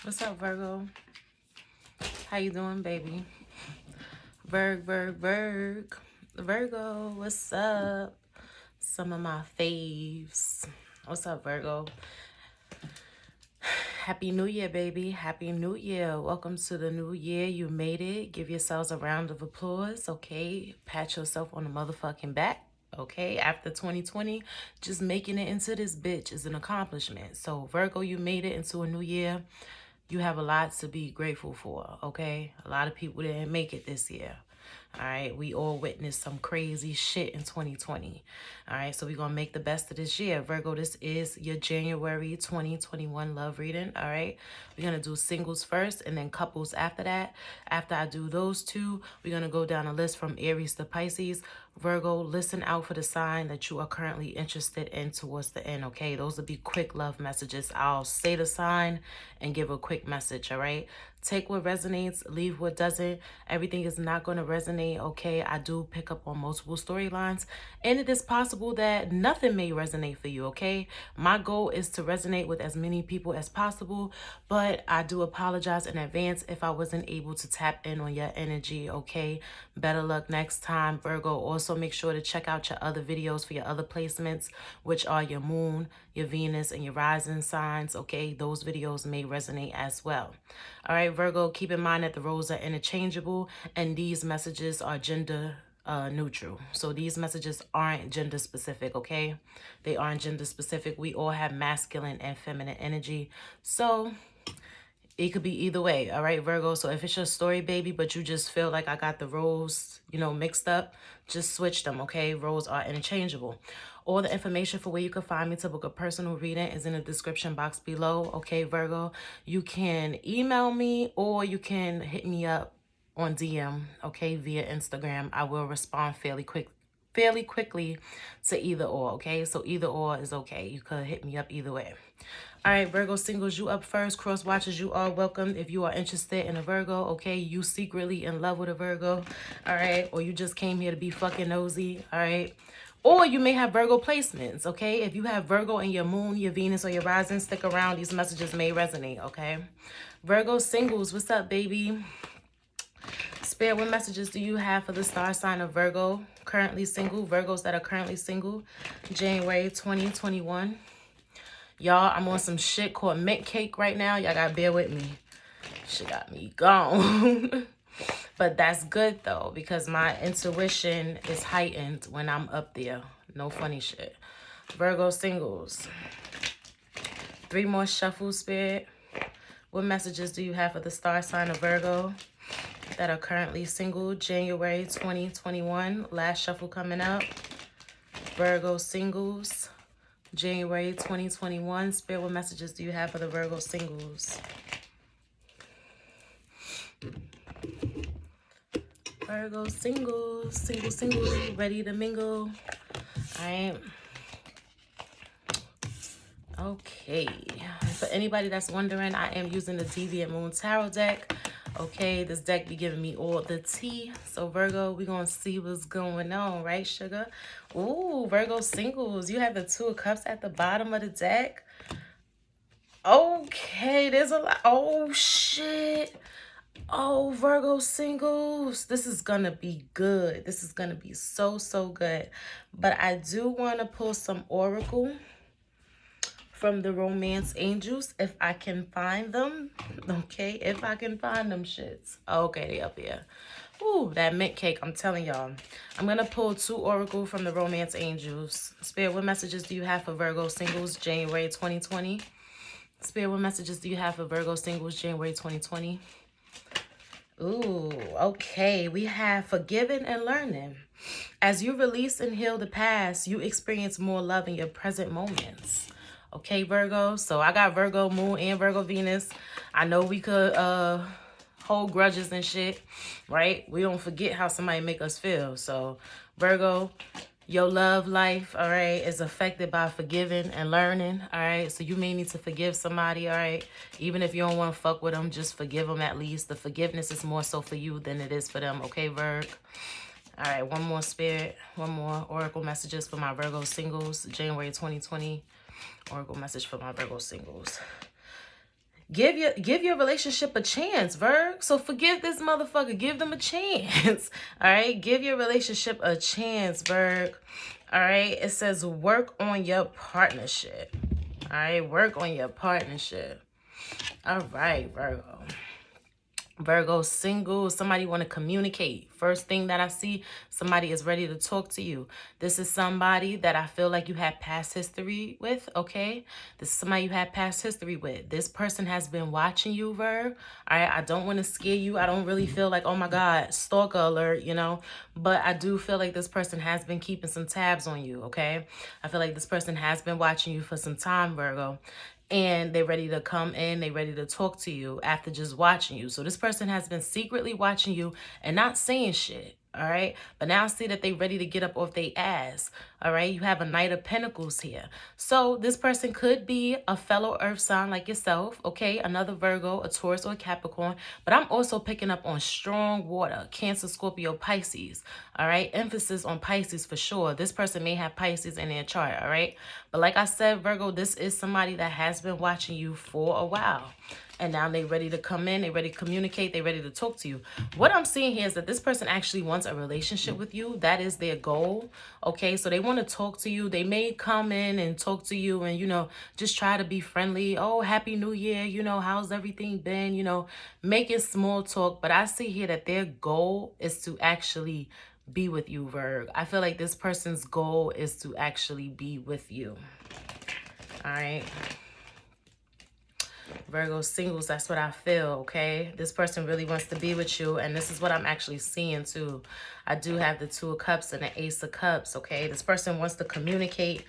What's up, Virgo? How you doing, baby? Virgo, what's up? Some of my faves. What's up, Virgo? Happy New Year, baby. Happy New Year. Welcome to the new year. You made it. Give yourselves a round of applause, okay? Pat yourself on the motherfucking back. Okay, after 2020, just making it into this bitch is an accomplishment. So, Virgo, you made it into a new year. You have a lot to be grateful for, okay? A lot of people didn't make it this year. All right, we all witnessed some crazy shit in 2020. All right, so we're gonna make the best of this year. Virgo, this is your January 2021 love reading. All right, we're gonna do singles first and then couples after that. After I do those two, we're gonna go down a list from Aries to Pisces. Virgo, listen out for the sign that you are currently interested in towards the end, okay? Those will be quick love messages. I'll say the sign and give a quick message, all right? Take what resonates, leave what doesn't. Everything is not going to resonate, okay? I do pick up on multiple storylines, and it is possible that nothing may resonate for you, okay? My goal is to resonate with as many people as possible, but I do apologize in advance if I wasn't able to tap in on your energy, okay? Better luck next time, Virgo. Also, make sure to check out your other videos for your other placements, which are your moon, your Venus, and your rising signs, okay? Those videos may resonate as well. All right, Virgo, keep in mind that the roles are interchangeable and these messages are gender neutral. So these messages aren't gender specific, okay? They aren't gender specific. We all have masculine and feminine energy. So it could be either way, all right, Virgo? So if it's your story, baby, but you just feel like I got the roles, mixed up, just switch them, okay? Roles are interchangeable. All the information for where you can find me to book a personal reading is in the description box below, okay, Virgo? You can email me or you can hit me up on DM, okay, via Instagram. I will respond fairly quickly to either or, okay? So either or is okay. You could hit me up either way. All right, Virgo singles, you up first. Cross watchers, you are welcome. If you are interested in a Virgo, okay, you secretly in love with a Virgo, all right, or you just came here to be fucking nosy, all right, or you may have Virgo placements, okay? If you have Virgo in your moon, your Venus, or your rising, stick around. These messages may resonate, okay? Virgo singles, what's up, baby? Spirit, what messages do you have for the star sign of Virgo, currently single, Virgos that are currently single, January 2021? Y'all, I'm on some shit called mint cake right now. Y'all gotta bear with me. Shit got me gone. But that's good though, because my intuition is heightened when I'm up there. No funny shit. Virgo singles. 3 more shuffles, Spirit. What messages do you have for the star sign of Virgo that are currently single, January 2021? Last shuffle coming up. Virgo singles, January 2021. Spirit, what messages do you have for the Virgo singles? Virgo singles, single, ready to mingle. All right. Okay. For anybody that's wondering, I am using the Deviant Moon Tarot deck. Okay, this deck be giving me all the tea. So Virgo, we're going to see what's going on, right, sugar? Ooh, Virgo singles. You have the 2 of Cups at the bottom of the deck. Okay, there's a lot. Oh, shit. Oh, Virgo singles. This is going to be good. This is going to be so, so good. But I do want to pull some oracle from the romance angels if I can find them. Okay, if I can find them shits. Okay, they up here. Ooh, that mint cake, I'm telling y'all. I'm going to pull 2 oracle from the romance angels. Spirit, what messages do you have for Virgo singles January 2020? Spirit, what messages do you have for Virgo singles January 2020? Ooh, okay. We have forgiving and learning. As you release and heal the past, you experience more love in your present moments. Okay, Virgo. So I got Virgo moon and Virgo Venus. I know we could hold grudges and shit, right? We don't forget how somebody make us feel. So Virgo, your love life, all right, is affected by forgiving and learning, all right? So you may need to forgive somebody, all right? Even if you don't want to fuck with them, just forgive them at least. The forgiveness is more so for you than it is for them, okay, Virg? All right, one more spirit, one more oracle messages for my Virgo singles, January 2020. Oracle message for my Virgo singles. Give your relationship a chance, Virg. So forgive this motherfucker. Give them a chance. All right. Give your relationship a chance, Virg. All right. It says work on your partnership. All right. Work on your partnership. All right, Virgo. Virgo single, somebody want to communicate. First thing that I see, somebody is ready to talk to you. This is somebody that I feel like you had past history with, okay? This is somebody you had past history with. This person has been watching you, Virg. All right, I don't want to scare you. I don't really feel like, oh my God, stalker alert, you know? But I do feel like this person has been keeping some tabs on you, okay? I feel like this person has been watching you for some time, Virgo, and they're ready to come in, they're ready to talk to you after just watching you. So this person has been secretly watching you and not saying shit. All right. But now I see that they ready to get up off their ass. All right. You have a Knight of Pentacles here. So this person could be a fellow earth sign like yourself. Okay. Another Virgo, a Taurus, or a Capricorn. But I'm also picking up on strong water, Cancer, Scorpio, Pisces. All right. Emphasis on Pisces for sure. This person may have Pisces in their chart. All right. But like I said, Virgo, this is somebody that has been watching you for a while. And now they ready to come in, they ready to communicate, they ready to talk to you. What I'm seeing here is that this person actually wants a relationship with you. That is their goal. Okay, so they want to talk to you. They may come in and talk to you and, you know, just try to be friendly. Oh, happy new year. You know, how's everything been? You know, making small talk. But I see here that their goal is to actually be with you, Virg. I feel like this person's goal is to actually be with you. All right. Virgo singles, that's what I feel, okay? This person really wants to be with you, and this is what I'm actually seeing, too. I do have the Two of Cups and the Ace of Cups, okay? This person wants to communicate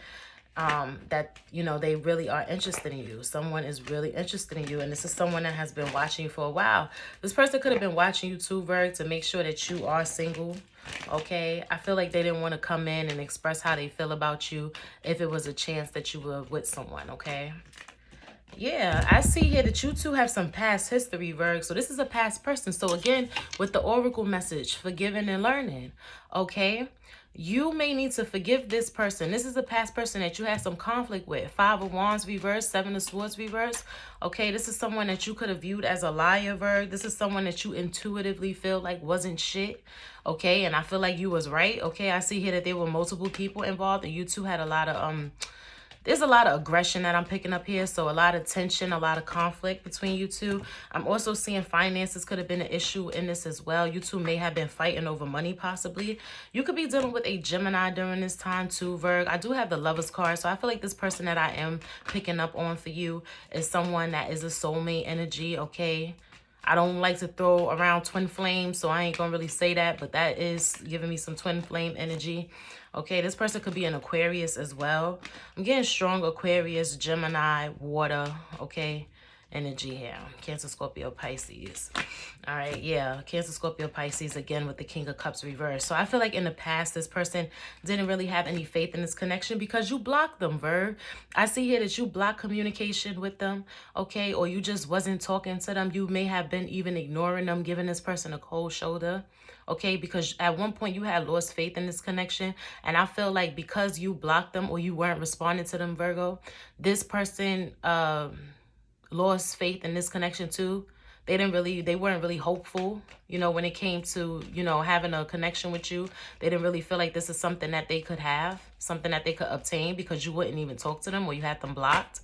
that, you know, they really are interested in you. Someone is really interested in you, and this is someone that has been watching you for a while. This person could have been watching you, too, Virg, to make sure that you are single, okay? I feel like they didn't want to come in and express how they feel about you if it was a chance that you were with someone, okay? Yeah, I see here that you two have some past history, Virg. So this is a past person. So again, with the oracle message, forgiving and learning, okay? You may need to forgive this person. This is a past person that you had some conflict with. Five of Wands reverse, Seven of Swords reverse. Okay, this is someone that you could have viewed as a liar, Virg. This is someone that you intuitively feel like wasn't shit. Okay, and I feel like you was right. Okay, I see here that there were multiple people involved and you two had a lot of there's a lot of aggression that I'm picking up here. So a lot of tension, a lot of conflict between you two. I'm also seeing finances could have been an issue in this as well. You two may have been fighting over money possibly. You could be dealing with a Gemini during this time too, Virg. I do have the Lovers card. So I feel like this person that I am picking up on for you is someone that is a soulmate energy, okay? I don't like to throw around twin flames, so I ain't gonna really say that, but that is giving me some twin flame energy. Okay, this person could be an Aquarius as well. I'm getting strong Aquarius, Gemini, water, okay, energy here. Cancer, Scorpio, Pisces. All right, yeah, Cancer, Scorpio, Pisces, again with the King of Cups reversed. So I feel like in the past, this person didn't really have any faith in this connection because you blocked them, Virg. I see here that you blocked communication with them, okay, or you just wasn't talking to them. You may have been even ignoring them, giving this person a cold shoulder. Okay, because at one point you had lost faith in this connection. And I feel like because you blocked them or you weren't responding to them, Virgo, this person lost faith in this connection too. They weren't really hopeful, you know, when it came to, you know, having a connection with you. They didn't really feel like this is something that they could have, something that they could obtain because you wouldn't even talk to them or you had them blocked.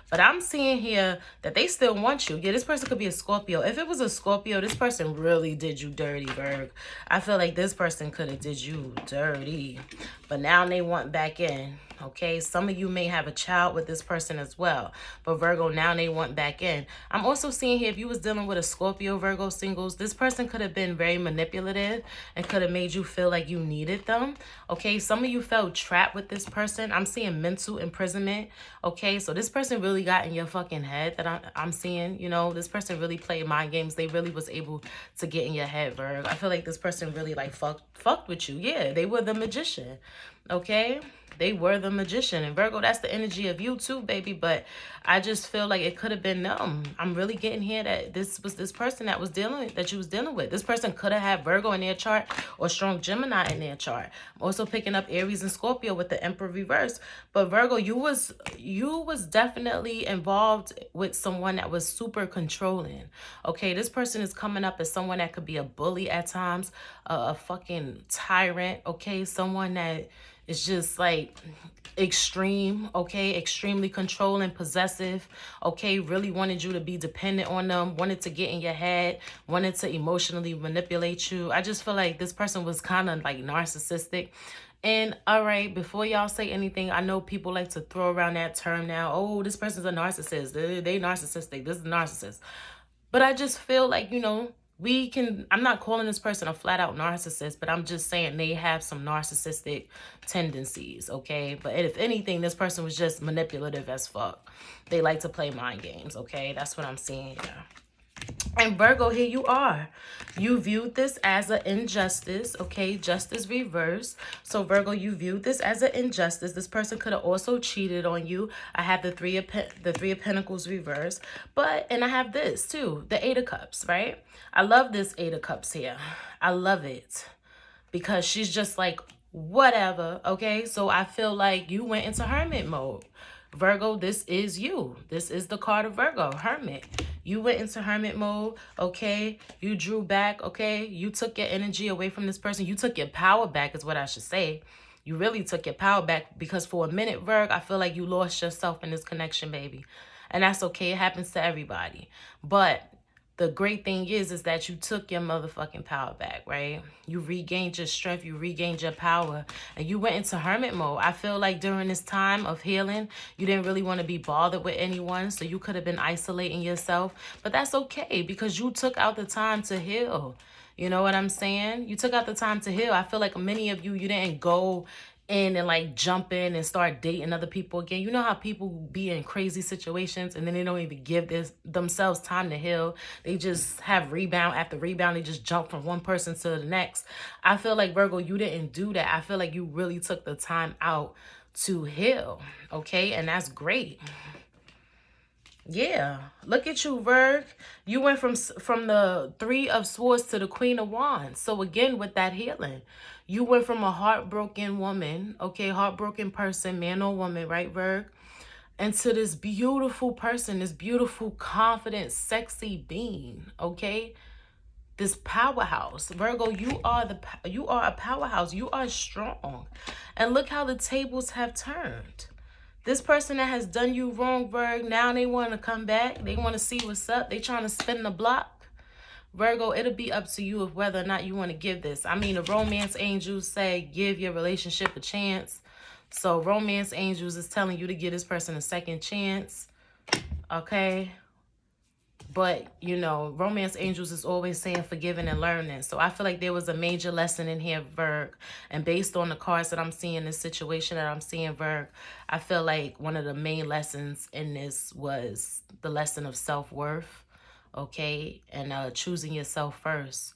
But I'm seeing here that they still want you. Yeah, this person could be a Scorpio. If it was a Scorpio, this person really did you dirty, Virg. I feel like this person could have did you dirty. But now they want back in. Okay, some of you may have a child with this person as well. But Virgo, now they want back in. I'm also seeing here, if you was dealing with a Scorpio, Virgo singles, this person could have been very manipulative and could have made you feel like you needed them. Okay, some of you felt trapped with this person. I'm seeing mental imprisonment. Okay, so this person really got in your fucking head that I'm seeing. You know, this person really played mind games. They really was able to get in your head, Virgo. I feel like this person really like fucked with you. Yeah, they were the magician. Okay. They were the magician. And Virgo, that's the energy of you too, baby. But I just feel like it could have been them. I'm really getting here that this was this person that you was dealing with. This person could have had Virgo in their chart or strong Gemini in their chart. I'm also picking up Aries and Scorpio with the Emperor reverse. But Virgo, you was definitely involved with someone that was super controlling. Okay, this person is coming up as someone that could be a bully at times, a fucking tyrant. Okay, someone that it's just like extreme, okay, extremely controlling, possessive, okay, really wanted you to be dependent on them, wanted to get in your head, wanted to emotionally manipulate you. I just feel like this person was kind of like narcissistic. And all right, before y'all say anything, I know people like to throw around that term now. Oh, this person's a narcissist. They narcissistic. This is a narcissist. But I just feel like, I'm not calling this person a flat out narcissist, but I'm just saying they have some narcissistic tendencies, okay? But if anything, this person was just manipulative as fuck. They like to play mind games, okay? That's what I'm seeing here. And Virgo, here you are. You viewed this as an injustice, okay? Justice reverse. So Virgo, you viewed this as an injustice. This person could have also cheated on you. I have the three of Pentacles reverse, and I have this too, the Eight of Cups, right? I love this Eight of Cups here. I love it because she's just like, whatever, okay? So I feel like you went into hermit mode. Virgo, this is you. This is the card of Virgo, hermit. You went into hermit mode, okay? You drew back, okay? You took your energy away from this person. You took your power back is what I should say. You really took your power back because for a minute, Virgo, I feel like you lost yourself in this connection, baby. And that's okay. It happens to everybody. But the great thing is that you took your motherfucking power back, right? You regained your strength, you regained your power, and you went into hermit mode. I feel like during this time of healing, you didn't really want to be bothered with anyone, so you could have been isolating yourself, but that's okay because you took out the time to heal. You know what I'm saying? You took out the time to heal. I feel like many of you didn't go in and like jump in and start dating other people again. You know how people be in crazy situations and then they don't even give themselves time to heal. They just have rebound after rebound. They just jump from one person to the next. I feel like Virgo, you didn't do that. I feel like you really took the time out to heal. Okay, and that's great. Yeah, look at you, Virg. You went from the Three of Swords to the Queen of Wands. So again, with that healing, you went from a heartbroken woman, okay, heartbroken person, man or woman, right, Virg, into this beautiful person, this beautiful, confident, sexy being, okay? This powerhouse. Virgo, you are a powerhouse. You are strong. And look how the tables have turned. This person that has done you wrong, Virgo, now they want to come back. They want to see what's up. They trying to spin the block. Virgo, it'll be up to you of whether or not you want to give this. I mean, the romance angels say give your relationship a chance. So romance angels is telling you to give this person a second chance. Okay? But, romance angels is always saying forgiving and learning. So I feel like there was a major lesson in here, Virg. And based on the cards that I'm seeing, this situation that I'm seeing, Virg, I feel like one of the main lessons in this was the lesson of self-worth, okay? And choosing yourself first.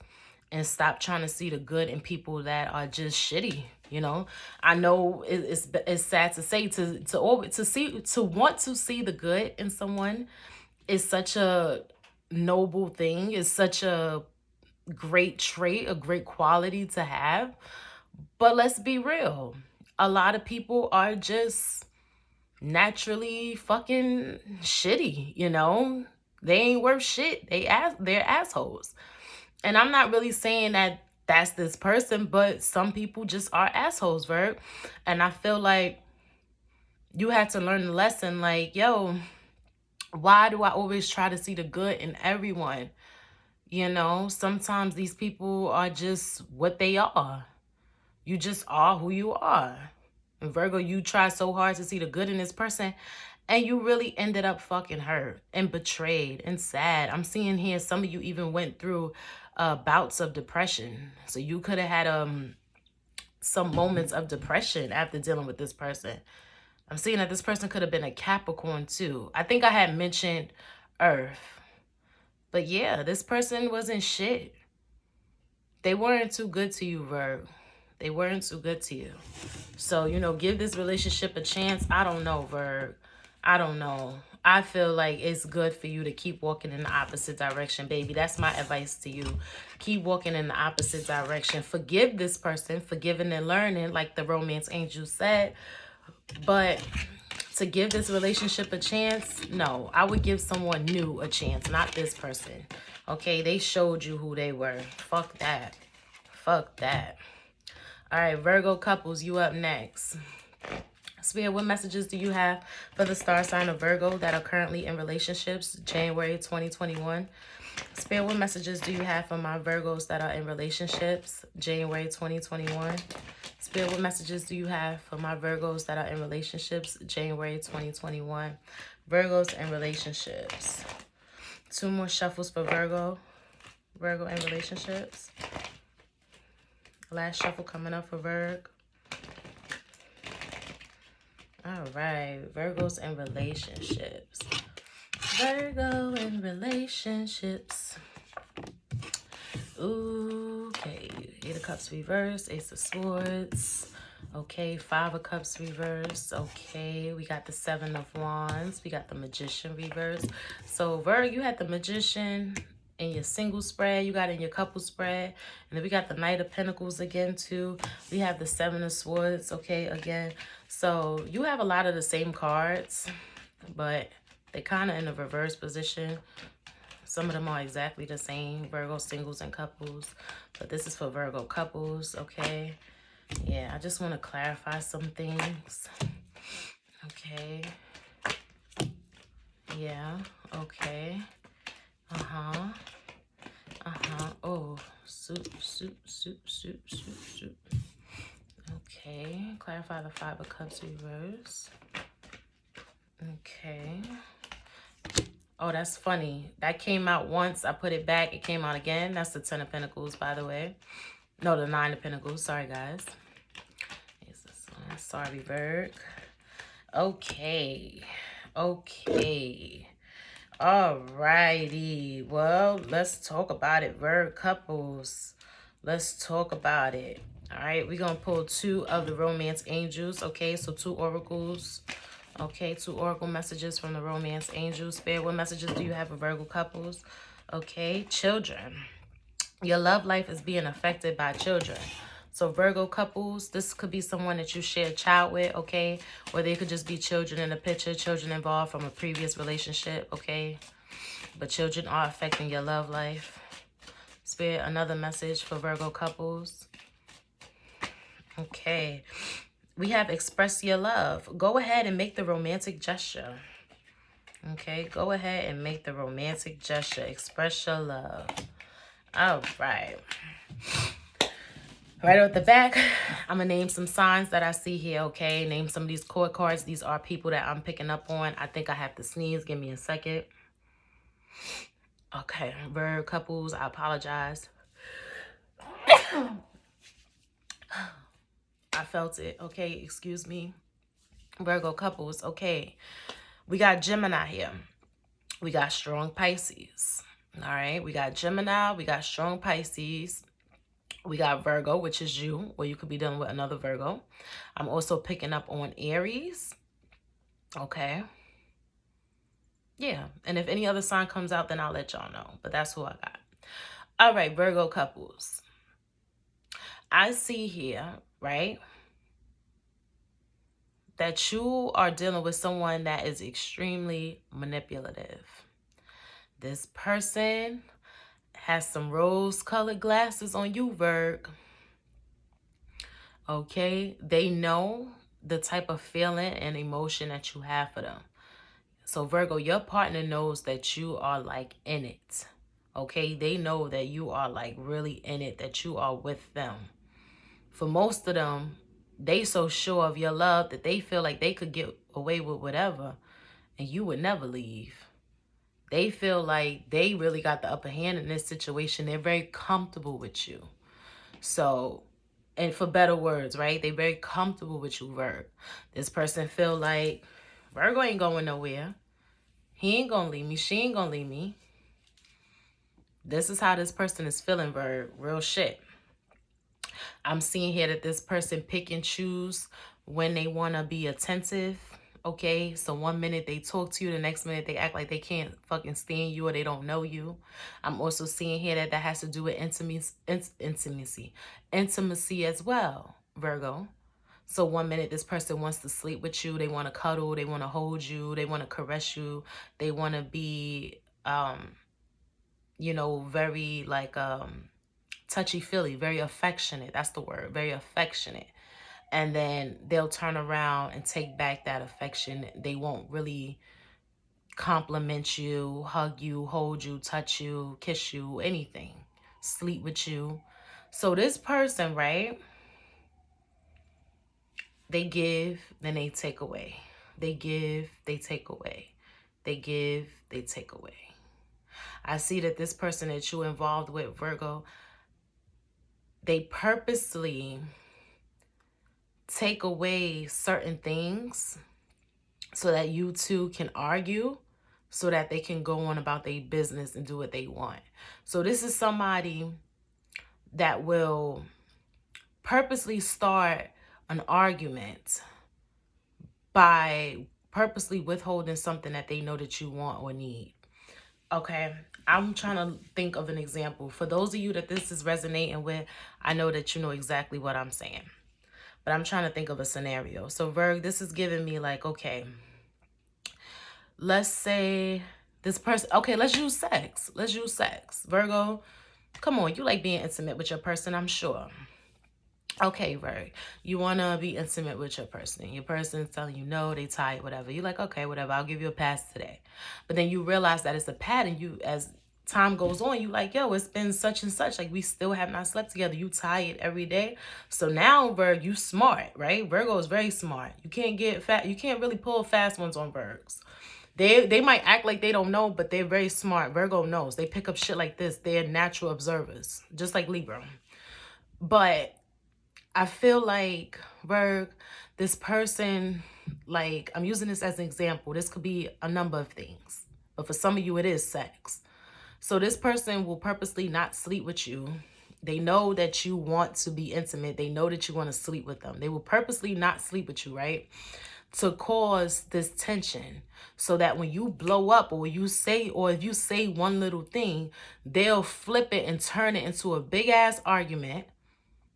And stop trying to see the good in people that are just shitty. I know it's sad to say to want to see the good in someone is such a noble thing. It's such a great trait, a great quality to have. But let's be real. A lot of people are just naturally fucking shitty, They ain't worth shit. They're assholes. And I'm not really saying that that's this person, but some people just are assholes, Verb. And I feel like you had to learn the lesson, like, yo, why do I always try to see the good in everyone? Sometimes these people are just what they are. You just are who you are. And Virgo, you try so hard to see the good in this person, and you really ended up fucking hurt and betrayed and sad. I'm seeing here some of you even went through bouts of depression. So you could have had some moments of depression after dealing with this person. I'm seeing that this person could have been a Capricorn too. I think I had mentioned Earth. But yeah, this person wasn't shit. They weren't too good to you, Virg. They weren't too good to you. So, you know, give this relationship a chance. I don't know, Virg. I don't know. I feel like it's good for you to keep walking in the opposite direction, baby. That's my advice to you. Keep walking in the opposite direction. Forgive this person, forgiving and learning, like the romance angel said. But to give this relationship a chance, no. I would give someone new a chance, not this person. Okay, they showed you who they were. Fuck that. Fuck that. All right, Virgo couples, you up next. Spirit, what messages do you have for the star sign of Virgo that are currently in relationships, January 2021? Spirit, what messages do you have for my Virgos that are in relationships, January 2021? Spirit, what messages do you have for my Virgos that are in relationships, January 2021? Virgos and relationships. 2 more shuffles for Virgo. Virgo and relationships. Last shuffle coming up for Virg. All right, Virgos and relationships. Virgo and relationships. Okay, 8 of Cups reversed, Ace of Swords. Okay, 5 of Cups reversed. Okay, we got the 7 of Wands. We got the Magician reversed. So, Virgo, you had the Magician in your single spread. You got it in your couple spread. And then we got the Knight of Pentacles again, too. We have the 7 of Swords, okay, again. So, you have a lot of the same cards, but they're kind of in a reverse position. Some of them are exactly the same, Virgo singles and couples. But this is for Virgo couples, okay? Yeah, I just want to clarify some things. Okay. Yeah, okay. Uh-huh. Oh, soup. Okay, clarify the 5 of Cups reverse. Okay. Oh, that's funny. That came out once. I put it back. It came out again. That's the 10 of Pentacles, by the way. No, the 9 of Pentacles. Sorry, guys. Sorry, Virg. Okay. Alrighty. Well, let's talk about it, Virg couples. Let's talk about it. All right, we're going to pull 2 of the romance angels. Okay, so 2 oracles. Okay, 2 oracle messages from the romance angels. Spirit, what messages do you have for Virgo couples? Okay, children. Your love life is being affected by children. So Virgo couples, this could be someone that you share a child with, okay? Or they could just be children in the picture, children involved from a previous relationship, okay? But children are affecting your love life. Spirit, another message for Virgo couples. Okay. We have express your love. Go ahead and make the romantic gesture. Okay, go ahead and make the romantic gesture. Express your love. All right. Right off the back, I'm going to name some signs that I see here, okay? Name some of these court cards. These are people that I'm picking up on. I think I have to sneeze. Give me a second. Okay, Virgo couples, I apologize. I felt it. Okay, excuse me. Virgo couples, okay. We got Gemini here. We got strong Pisces. All right, we got Gemini. We got strong Pisces. We got Virgo, which is you, or you could be dealing with another Virgo. I'm also picking up on Aries. Okay. Yeah, and if any other sign comes out, then I'll let y'all know. But that's who I got. All right, Virgo couples. I see here, right, that you are dealing with someone that is extremely manipulative. This person has some rose-colored glasses on you, Virg. Okay? They know the type of feeling and emotion that you have for them. So, Virgo, your partner knows that you are, like, in it. Okay? They know that you are, like, really in it, that you are with them. For most of them, they so sure of your love that they feel like they could get away with whatever and you would never leave. They feel like they really got the upper hand in this situation. They're very comfortable with you. So, and for better words, right? They're very comfortable with you, Virg. This person feel like Virgo ain't going nowhere. He ain't gonna leave me. She ain't gonna leave me. This is how this person is feeling, Virg. Real shit. I'm seeing here that this person pick and choose when they want to be attentive. Okay, so one minute they talk to you, the next minute they act like they can't fucking stand you or they don't know you. I'm also seeing here that that has to do with intimacy as well, Virgo. So one minute this person wants to sleep with you, they want to cuddle, they want to hold you, they want to caress you, they want to be, very like touchy-feely, very affectionate. That's the word, very affectionate. And then they'll turn around and take back that affection. They won't really compliment you, hug you, hold you, touch you, kiss you, anything, sleep with you. So this person, right, they give, then they take away. They give, they take away. They give, they take away. I see that this person that you're involved with, Virgo, they purposely take away certain things so that you two can argue, so that they can go on about their business and do what they want. So this is somebody that will purposely start an argument by purposely withholding something that they know that you want or need. Okay, I'm trying to think of an example. For those of you that this is resonating with, I know that you know exactly what I'm saying. But I'm trying to think of a scenario. So, Virg, this is giving me like, okay, let's say this person, okay, let's use sex. Let's use sex. Virgo, come on, you like being intimate with your person, I'm sure. Okay, Virg, you want to be intimate with your person. Your person's telling you no, they tired, whatever. You're like, okay, whatever, I'll give you a pass today. But then you realize that it's a pattern. You, as time goes on, you like, yo, it's been such and such. Like, we still have not slept together. You tired every day. So now, Virg, you smart, right? Virgo is very smart. You can't get fat. You can't really pull fast ones on Virgs. They might act like they don't know, but they're very smart. Virgo knows. They pick up shit like this. They're natural observers, just like Libra. But I feel like, Virg, this person, like, I'm using this as an example. This could be a number of things. But for some of you, it is sex. So this person will purposely not sleep with you. They know that you want to be intimate. They know that you want to sleep with them. They will purposely not sleep with you, right? To cause this tension, so that when you blow up or you say, or if you say one little thing, they'll flip it and turn it into a big ass argument.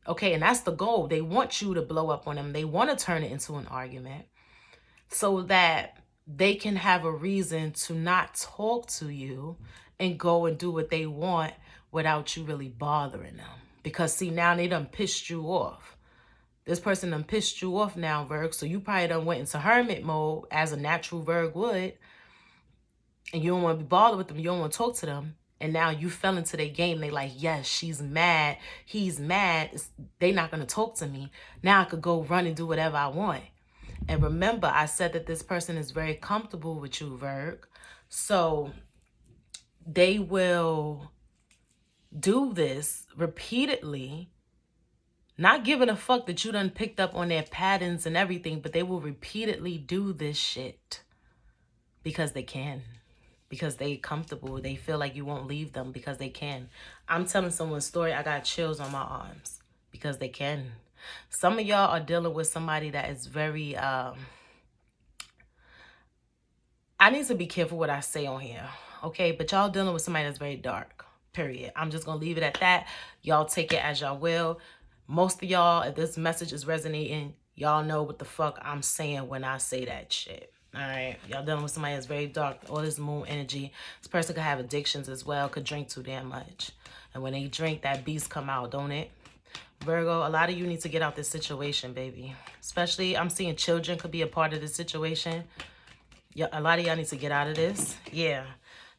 Okay, and that's the goal. They want you to blow up on them. They want to turn it into an argument so that they can have a reason to not talk to you and go and do what they want without you really bothering them. Because see, now they done pissed you off. This person done pissed you off now, Virg. So you probably done went into hermit mode as a natural Virg would. And you don't want to be bothered with them. You don't want to talk to them. And now you fell into their game. They like, yes, she's mad. He's mad. They not going to talk to me. Now I could go run and do whatever I want. And remember, I said that this person is very comfortable with you, Virg. So they will do this repeatedly, not giving a fuck that you done picked up on their patterns and everything, but they will repeatedly do this shit because they can. Because they comfortable. They feel like you won't leave them because they can. I'm telling someone's story, I got chills on my arms because they can. Some of y'all are dealing with somebody that is very, I need to be careful what I say on here, okay? But y'all dealing with somebody that's very dark, period. I'm just going to leave it at that. Y'all take it as y'all will. Most of y'all, if this message is resonating, y'all know what the fuck I'm saying when I say that shit. All right, y'all dealing with somebody that's very dark, all this moon energy. This person could have addictions as well, could drink too damn much. And when they drink, that beast come out, don't it? Virgo, a lot of you need to get out this situation, baby. Especially, I'm seeing children could be a part of this situation. Yeah, a lot of y'all need to get out of this. Yeah.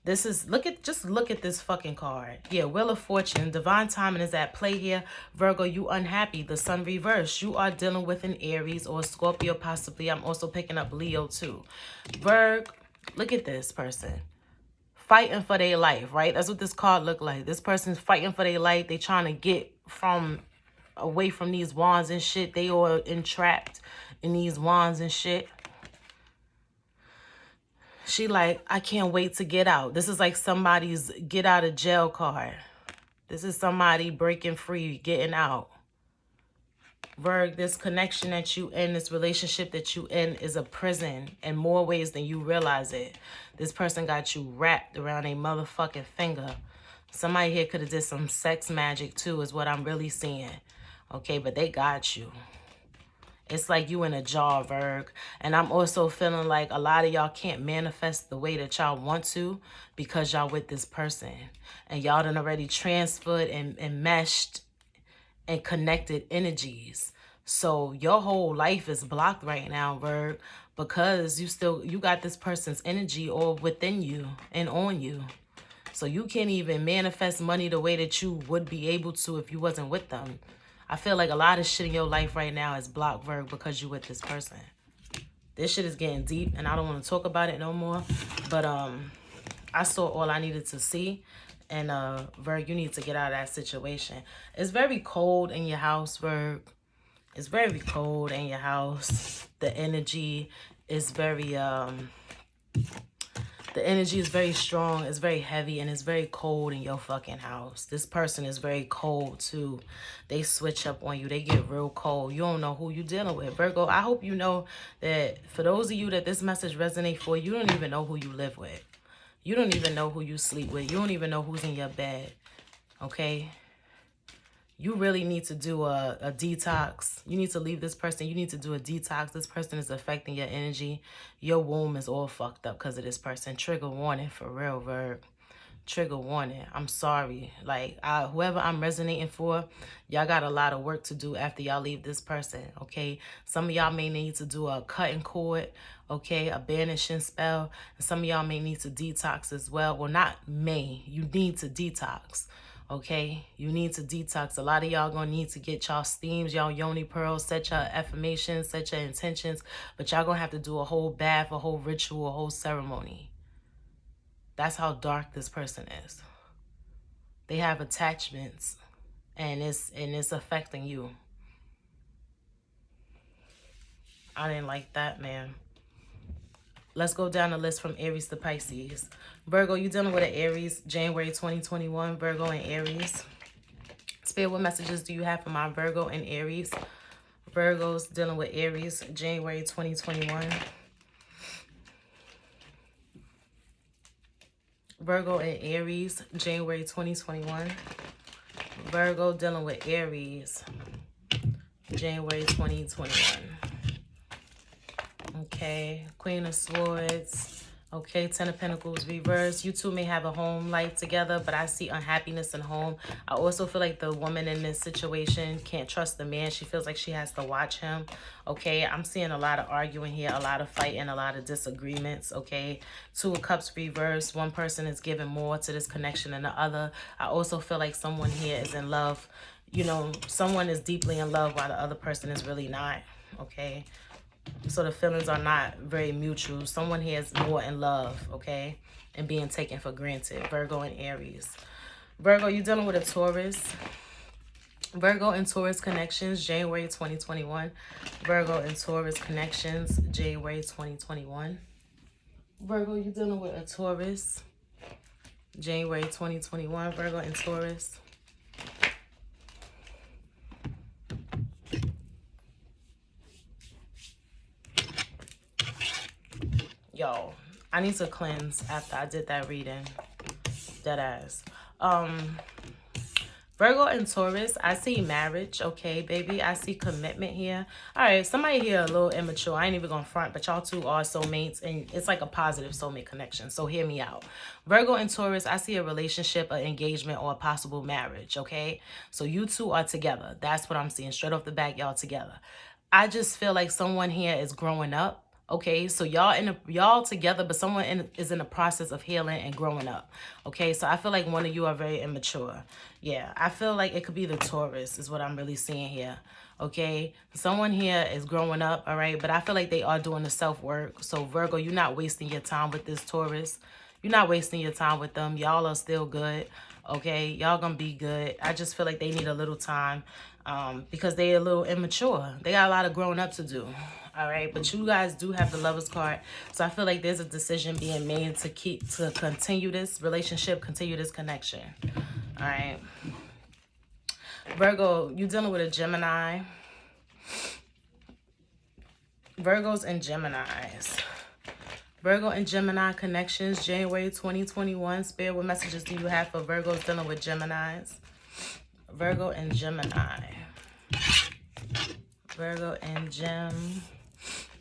This is, just look at this fucking card. Yeah, Wheel of Fortune. Divine timing is at play here. Virgo, you unhappy. The sun reversed. You are dealing with an Aries or a Scorpio possibly. I'm also picking up Leo too. Virg, look at this person. Fighting for their life, right? That's what this card look like. This person's fighting for their life. They trying to get away from these wands and shit. They all entrapped in these wands and shit. She like, I can't wait to get out. This is like somebody's get out of jail card. This is somebody breaking free, getting out. Virg, this connection that you in, this relationship that you in is a prison in more ways than you realize it. This person got you wrapped around a motherfucking finger. Somebody here could have did some sex magic too, is what I'm really seeing. Okay, but they got you. It's like you in a jar, Virg. And I'm also feeling like a lot of y'all can't manifest the way that y'all want to because y'all with this person. And y'all done already transferred and meshed and connected energies. So your whole life is blocked right now, Virg, because you got this person's energy all within you and on you. So you can't even manifest money the way that you would be able to if you wasn't with them. I feel like a lot of shit in your life right now is blocked, Virg, because you with this person. This shit is getting deep and I don't want to talk about it no more. But I saw all I needed to see. And Virg, you need to get out of that situation. It's very cold in your house, Virg. It's very cold in your house. The energy is very strong, it's very heavy, and it's very cold in your fucking house. This person is very cold too. They switch up on you. They get real cold. You don't know who you're dealing with. Virgo, I hope you know that for those of you that this message resonates for, you don't even know who you live with. You don't even know who you sleep with. You don't even know who's in your bed. Okay? You really need to do a detox. You need to leave this person. You need to do a detox. This person is affecting your energy. Your womb is all fucked up because of this person. Trigger warning for real, Virg. Trigger warning. I'm sorry. Like, whoever I'm resonating for, y'all got a lot of work to do after y'all leave this person, okay? Some of y'all may need to do a cutting cord, okay? A banishing spell. And some of y'all may need to detox as well. Well, not may. You need to detox. Okay, you need to detox. A lot of y'all gonna need to get y'all steams, y'all yoni pearls, set your affirmations, set your intentions, but y'all gonna have to do a whole bath, a whole ritual, a whole ceremony. That's how dark this person is. They have attachments and it's affecting you. I didn't like that, man. Let's go down the list from Aries to Pisces. Virgo, you dealing with an Aries, January 2021, Virgo and Aries. Spirit, what messages do you have for my Virgo and Aries? Virgos dealing with Aries, January 2021. Virgo and Aries, January 2021. Virgo dealing with Aries, January 2021. Okay, Queen of Swords. Okay, Ten of Pentacles reverse. You two may have a home life together, but I see unhappiness in home. I also feel like the woman in this situation can't trust the man. She feels like she has to watch him. Okay, I'm seeing a lot of arguing here, a lot of fighting, a lot of disagreements. Okay, Two of Cups reverse. One person is giving more to this connection than the other. I also feel like someone here is in love. You know, someone is deeply in love while the other person is really not. Okay. So the feelings are not very mutual. Someone here is more in love, okay? And being taken for granted. Virgo and Aries. Virgo, you're dealing with a Taurus. Virgo and Taurus connections, January 2021. Virgo and Taurus connections, January 2021. Virgo, you're dealing with a Taurus. January 2021. Virgo and Taurus. Yo, I need to cleanse after I did that reading. Deadass. Virgo and Taurus, I see marriage, okay, baby. I see commitment here. All right, somebody here a little immature. I ain't even gonna front, but y'all two are soulmates, and it's like a positive soulmate connection, so hear me out. Virgo and Taurus, I see a relationship, an engagement, or a possible marriage, okay? So you two are together. That's what I'm seeing. Straight off the back, y'all together. I just feel like someone here is growing up. Okay, so y'all together, but someone is in the process of healing and growing up. Okay, so I feel like one of you are very immature. Yeah, I feel like it could be the Taurus is what I'm really seeing here. Okay, someone here is growing up, all right, but I feel like they are doing the self-work. So Virgo, you're not wasting your time with this Taurus. You're not wasting your time with them. Y'all are still good. Okay, y'all gonna be good. I just feel like they need a little time because they're a little immature. They got a lot of growing up to do. All right, but you guys do have the Lovers card, so I feel like there's a decision being made to continue this relationship, continue this connection. All right, Virgo, you're dealing with a Gemini. Virgos and Geminis. Virgo and Gemini connections, January 2021. Spirit, what messages do you have for Virgos dealing with Geminis? Virgo and Gemini. Virgo and Gem.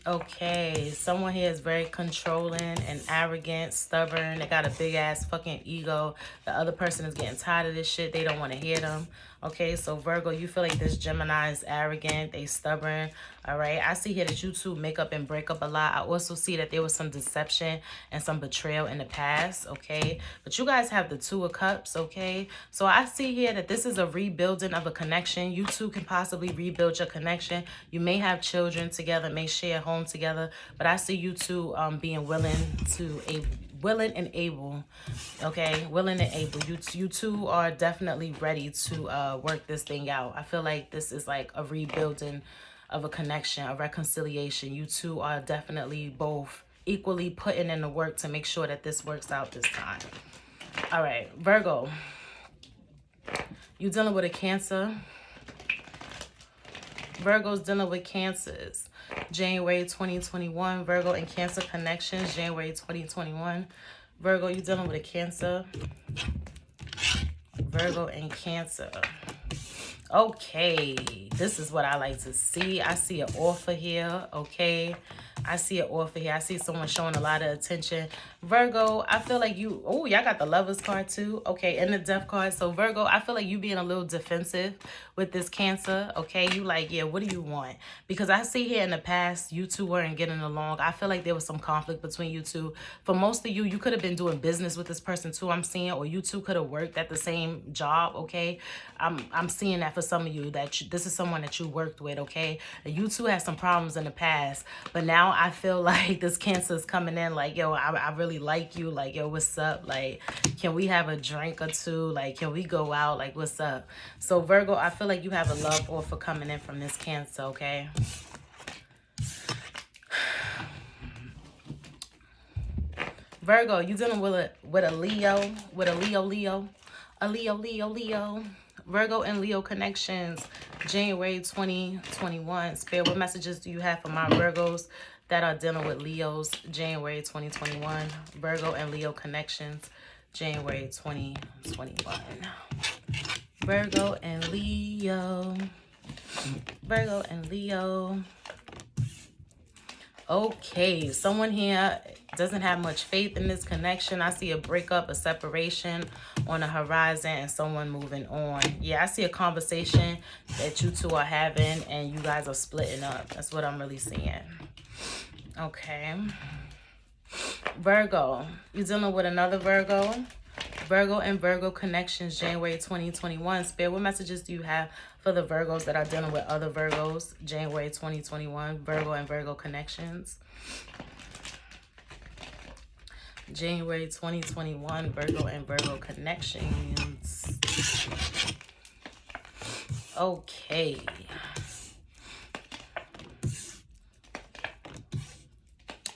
Okay, someone here is very controlling and arrogant, stubborn. They got a big ass fucking ego. The other person is getting tired of this shit. They don't want to hear them. Okay, so Virgo, you feel like this Gemini is arrogant. They stubborn. All right, I see here that you two make up and break up a lot. I also see that there was some deception and some betrayal in the past. Okay, but you guys have the Two of Cups. Okay, so I see here that this is a rebuilding of a connection. You two can possibly rebuild your connection. You may have children together, may share a home together, but I see you two being willing and able. Okay, willing and able. You two are definitely ready to work this thing out. I feel like this is like a rebuilding of a connection, a reconciliation. You two are definitely both equally putting in the work to make sure that this works out this time. All right, Virgo, you dealing with a Cancer. Virgo's dealing with Cancers. January 2021. Virgo and Cancer connections. January 2021. Virgo, you dealing with a Cancer. Virgo and Cancer. Okay, this is what I like to see. I see an offer here. Okay, I see an offer here. I see someone showing a lot of attention. Virgo, I feel like you, oh, y'all got the Lovers card too. Okay, and the Death card. So Virgo, I feel like you being a little defensive with this Cancer. Okay, you like, yeah, what do you want? Because I see here in the past, you two weren't getting along. I feel like there was some conflict between you two. For most of you, you could have been doing business with this person too, I'm seeing, or you two could have worked at the same job. Okay, I'm seeing that for some of you, that this is someone that you worked with. Okay, and you two had some problems in the past, but now I feel like this Cancer is coming in like, yo, I really like you. Like, yo, what's up? Like, can we have a drink or two? Like, can we go out? Like, what's up? So Virgo, I feel like you have a love offer coming in from this Cancer. Okay, Virgo, you dealing with a Leo, a Leo. Virgo and Leo connections, January 2021. Spirit, what messages do you have for my Virgos that are dealing with Leos? January 2021. Virgo and Leo connections, January 2021. Virgo and Leo. Virgo and Leo. Okay, someone here doesn't have much faith in this connection. I see a breakup, a separation on the horizon, and someone moving on. Yeah, I see a conversation that you two are having, and you guys are splitting up. That's what I'm really seeing. Okay. Virgo, you dealing with another Virgo? Virgo and Virgo connections, January 2021. Spirit, what messages do you have for the Virgos that are dealing with other Virgos? January 2021. Virgo and Virgo connections. January 2021. Virgo and Virgo connections. Okay.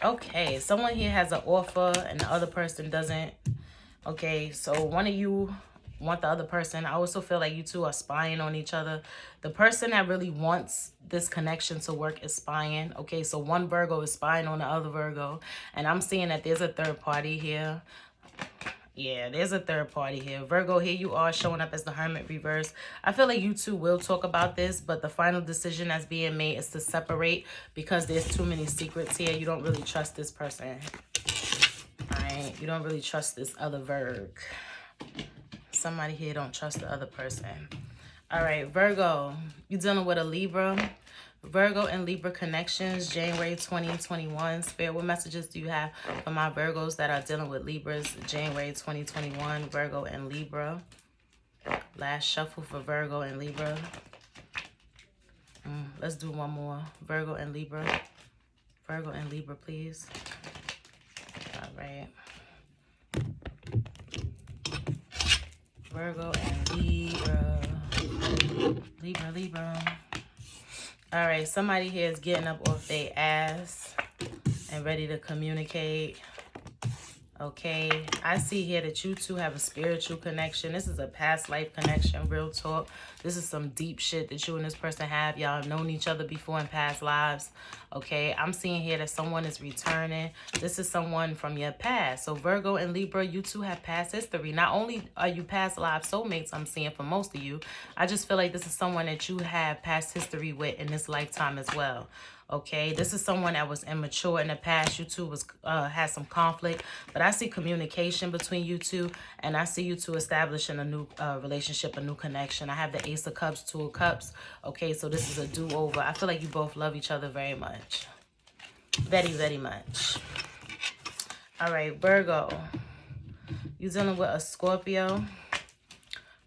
Okay, someone here has an offer and the other person doesn't. Okay, so one of you want the other person. I also feel like you two are spying on each other. The person that really wants this connection to work is spying. Okay, so one Virgo is spying on the other Virgo. And I'm seeing that there's a third party here. Yeah, there's a third party here. Virgo, here you are showing up as the Hermit reverse. I feel like you two will talk about this, but the final decision that's being made is to separate because there's too many secrets here. You don't really trust this person. Alright, you don't really trust this other Virg. Somebody here don't trust the other person. Alright, Virgo, you dealing with a Libra. Virgo and Libra connections, January 2021. Spirit, what messages do you have for my Virgos that are dealing with Libras? January 2021, Virgo and Libra. Last shuffle for Virgo and Libra. Let's do one more. Virgo and Libra. Virgo and Libra, please. All right. Virgo and Libra. Libra. All right, somebody here is getting up off their ass and ready to communicate. Okay, I see here that you two have a spiritual connection. This is a past life connection, real talk. This is some deep shit that you and this person have. Y'all have known each other before in past lives. Okay, I'm seeing here that someone is returning. This is someone from your past. So Virgo and Libra, you two have past history. Not only are you past life soulmates, I'm seeing for most of you, I just feel like this is someone that you have past history with in this lifetime as well. Okay, this is someone that was immature in the past. You two was had some conflict, but I see communication between you two, and I see you two establishing a new relationship, a new connection. I have the Ace of Cups, Two of Cups. Okay, so this is a do-over. I feel like you both love each other very much. Very, very much. All right, Virgo. You dealing with a Scorpio.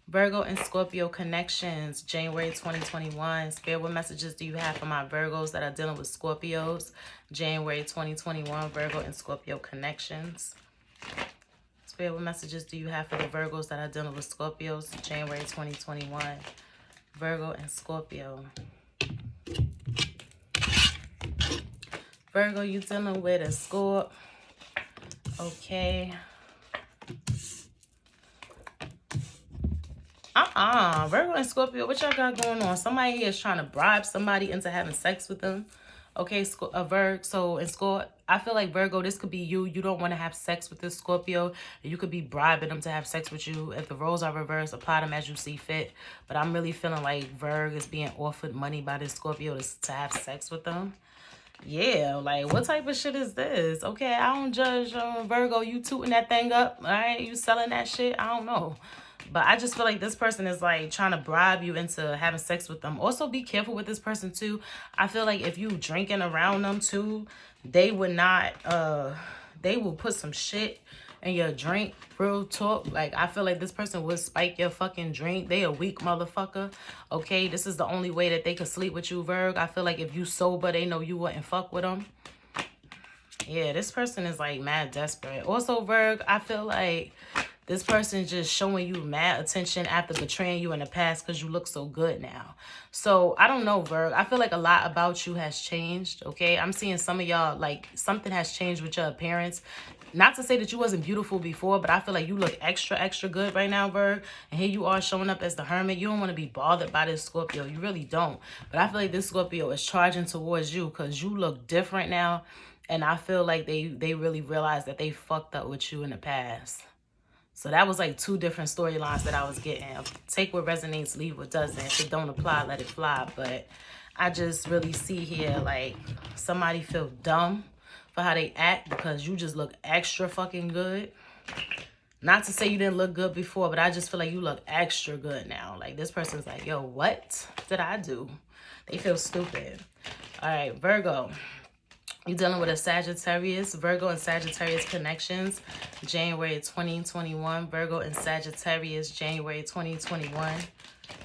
Virgo and Scorpio connections, January 2021. Spirit, what messages do you have for my Virgos that are dealing with Scorpios? January 2021, Virgo and Scorpio connections. Spirit, what messages do you have for the Virgos that are dealing with Scorpios? January 2021, Virgo and Scorpio. Virgo, you dealing with a Scorp. Okay. Virgo and Scorpio, what y'all got going on? Somebody here is trying to bribe somebody into having sex with them. Okay, Virgo. So in Scorpio, I feel like Virgo, this could be you. You don't want to have sex with this Scorpio. You could be bribing them to have sex with you. If the roles are reversed, apply them as you see fit. But I'm really feeling like Virgo is being offered money by this Scorpio to have sex with them. Yeah, like, what type of shit is this? Okay, I don't judge Virgo. You tooting that thing up, all right? You selling that shit? I don't know. But I just feel like this person is, like, trying to bribe you into having sex with them. Also, be careful with this person, too. I feel like if you drinking around them, too, they would not, they will put some shit in your drink. Real talk. Like, I feel like this person would spike your fucking drink. They a weak motherfucker. Okay, this is the only way that they could sleep with you, Virg. I feel like if you sober, they know you wouldn't fuck with them. Yeah, this person is, like, mad desperate. Also, Virg, I feel like this person just showing you mad attention after betraying you in the past because you look so good now. So, I don't know, Virg. I feel like a lot about you has changed, okay? I'm seeing some of y'all, like, something has changed with your appearance. Not to say that you wasn't beautiful before, but I feel like you look extra, extra good right now, Virg. And here you are showing up as the hermit. You don't want to be bothered by this Scorpio. You really don't. But I feel like this Scorpio is charging towards you because you look different now. And I feel like they really realized that they fucked up with you in the past. So that was like two different storylines that I was getting. Take what resonates, leave what doesn't. If it don't apply, let it fly. But I just really see here like somebody feel dumb for how they act because you just look extra fucking good. Not to say you didn't look good before, but I just feel like you look extra good now. Like this person's like, yo, what did I do? They feel stupid. All right, Virgo. You're dealing with a Sagittarius, Virgo and Sagittarius connections, January 2021. Virgo and Sagittarius, January 2021.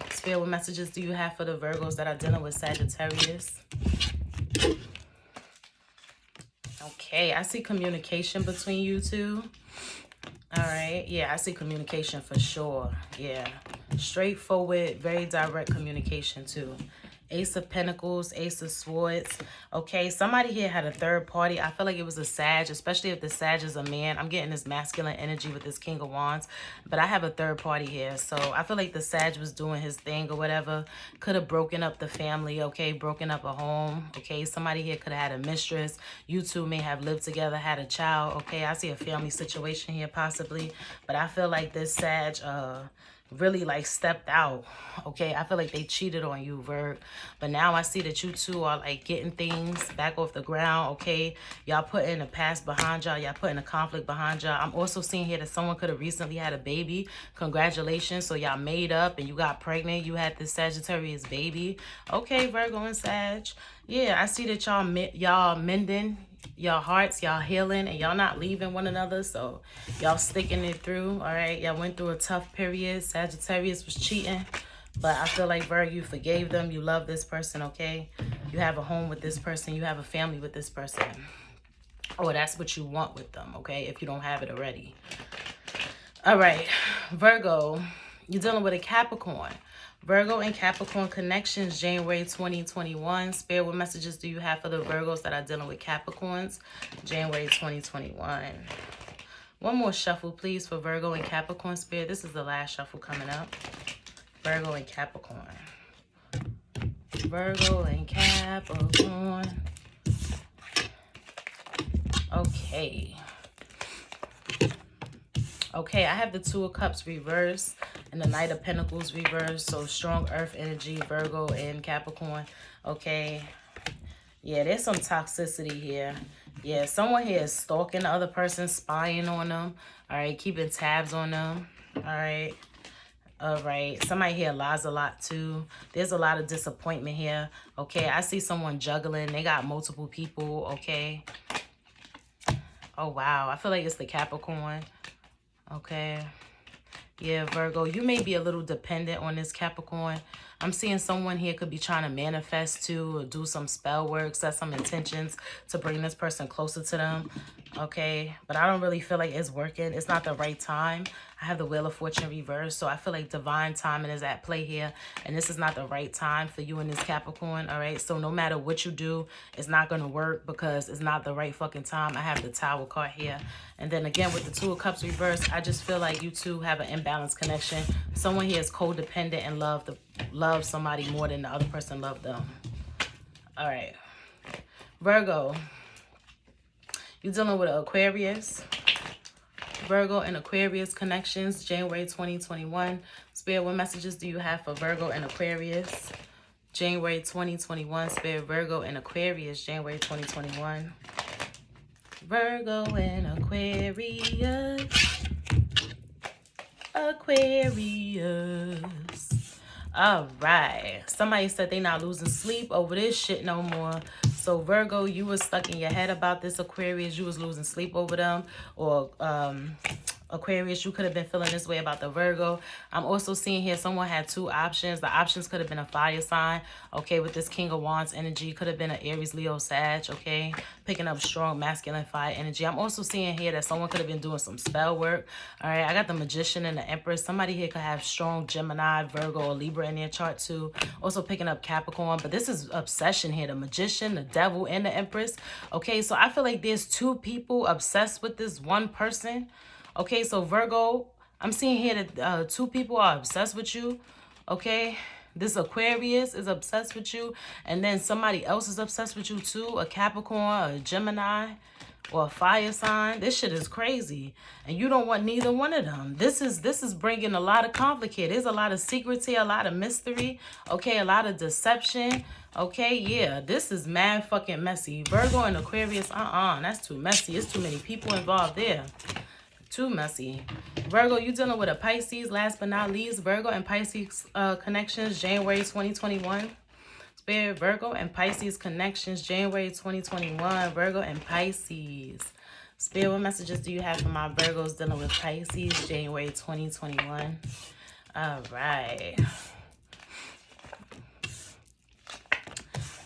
Spirit, what messages do you have for the Virgos that are dealing with Sagittarius? Okay, I see communication between you two. All right, yeah, I see communication for sure. Yeah, straightforward, very direct communication too. Ace of Pentacles, Ace of Swords. Okay, somebody here had a third party. I feel like it was a Sag, especially if the Sag is a man. I'm getting this masculine energy with this King of Wands. But I have a third party here. So I feel like the Sag was doing his thing or whatever. Could have broken up the family, okay? Broken up a home, okay? Somebody here could have had a mistress. You two may have lived together, had a child, okay? I see a family situation here possibly. But I feel like this Sag, really like stepped out. Okay, I feel like they cheated on you, Virg. But now I see that you two are like getting things back off the ground. Okay, y'all putting the past behind y'all. Y'all putting the conflict behind y'all. I'm also seeing here that someone could have recently had a baby. Congratulations. So y'all made up and you got pregnant. You had this Sagittarius baby. Okay, Virgo and Sag. Yeah, I see that y'all mending y'all hearts, y'all healing, and y'all not leaving one another. So y'all sticking it through. All right, y'all went through a tough period. Sagittarius was cheating, but I feel like Virgo, you forgave them. You love this person. Okay, you have a home with this person. You have a family with this person, or that's what you want with them. Okay, if you don't have it already. All right, Virgo, you're dealing with a Capricorn. Virgo and Capricorn connections, January 2021. Spirit, what messages do you have for the Virgos that are dealing with Capricorns? January 2021. One more shuffle, please, for Virgo and Capricorn spirit. This is the last shuffle coming up. Virgo and Capricorn. Virgo and Capricorn. Okay. Okay, I have the Two of Cups reversed and the Knight of Pentacles reversed. So strong earth energy, Virgo and Capricorn. Okay. Yeah, there's some toxicity here. Yeah, someone here is stalking the other person, spying on them. All right, keeping tabs on them. All right. All right. Somebody here lies a lot too. There's a lot of disappointment here. Okay, I see someone juggling. They got multiple people. Okay. Oh, wow. I feel like it's the Capricorn. Okay. Yeah, Virgo, you may be a little dependent on this Capricorn. I'm seeing someone here could be trying to manifest to or do some spell work, set some intentions to bring this person closer to them. Okay, but I don't really feel like it's working. It's not the right time. I have the Wheel of Fortune reversed, so I feel like divine timing is at play here, and this is not the right time for you and this Capricorn. All right, so no matter what you do, it's not going to work because it's not the right fucking time. I have the Tower card here, and then again with the Two of Cups reversed, I just feel like you two have an imbalanced connection. Someone here is codependent and love somebody more than the other person loved them. All right, Virgo, you're dealing with an Aquarius. Virgo and Aquarius connections, January 2021. Spirit, what messages do you have for Virgo and Aquarius? January 2021. Spirit, Virgo and Aquarius, January 2021. Virgo and Aquarius. Aquarius. All right. Somebody said they not losing sleep over this shit no more. So Virgo, you was stuck in your head about this Aquarius. You was losing sleep over them. Or Aquarius, you could have been feeling this way about the Virgo. I'm also seeing here someone had two options. The options could have been a fire sign. Okay, with this King of Wands energy. Could have been an Aries, Leo, Sag. Okay, picking up strong masculine fire energy. I'm also seeing here that someone could have been doing some spell work. All right, I got the Magician and the Empress. Somebody here could have strong Gemini, Virgo, or Libra in their chart too. Also picking up Capricorn. But this is obsession here. The Magician, the Devil, and the Empress. Okay, so I feel like there's two people obsessed with this one person. Okay, so Virgo, I'm seeing here that two people are obsessed with you. Okay, this Aquarius is obsessed with you. And then somebody else is obsessed with you too. A Capricorn, a Gemini, or a fire sign. This shit is crazy. And you don't want neither one of them. This is bringing a lot of conflict here. There's a lot of secrecy, a lot of mystery. Okay, a lot of deception. Okay, yeah, this is mad fucking messy. Virgo and Aquarius, that's too messy. It's too many people involved there. Too messy. Virgo, you dealing with a Pisces. Last but not least, Virgo and Pisces connections, January 2021. Spirit, Virgo and Pisces connections, January 2021. Virgo and Pisces. Spirit, what messages do you have for my Virgos dealing with Pisces, January 2021? All right.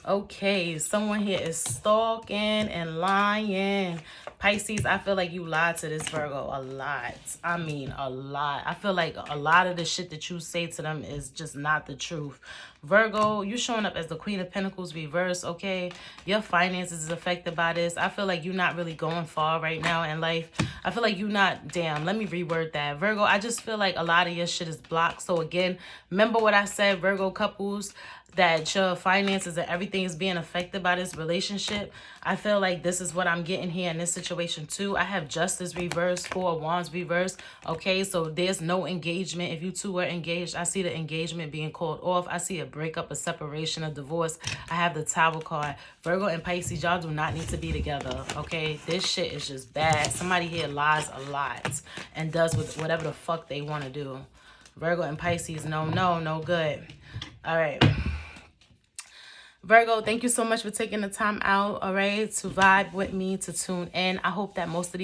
Okay, someone here is stalking and lying. Pisces, I feel like you lied to this Virgo a lot. I mean, a lot. I feel like a lot of the shit that you say to them is just not the truth. Virgo, you showing up as the Queen of Pentacles reverse, okay? Your finances is affected by this. I feel like you're not really going far right now in life. I feel like you're not, damn, let me reword that. Virgo, I just feel like a lot of your shit is blocked. So again, remember what I said, Virgo couples, that your finances and everything is being affected by this relationship. I feel like this is what I'm getting here in this situation too. I have Justice reversed, Four of Wands reversed. Okay, so there's no engagement. If you two were engaged, I see the engagement being called off. I see a breakup, a separation, a divorce. I have the Tower card. Virgo and Pisces, y'all do not need to be together. Okay, this shit is just bad. Somebody here lies a lot and does with whatever the fuck they want to do. Virgo and Pisces, no good. All right. Virgo, thank you so much for taking the time out, all right, to vibe with me, to tune in. I hope that most of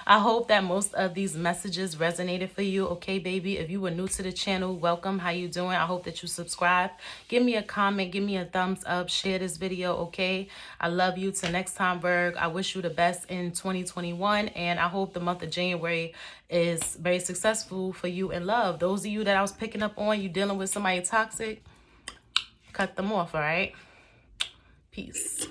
I hope that most of these messages resonated for you, okay, baby? If you were new to the channel, welcome. How you doing? I hope that you subscribe. Give me a comment. Give me a thumbs up. Share this video, okay? I love you. Till next time, Virg. I wish you the best in 2021, and I hope the month of January is very successful for you in love. Those of you that I was picking up on, you dealing with somebody toxic, cut them off, all right? Peace.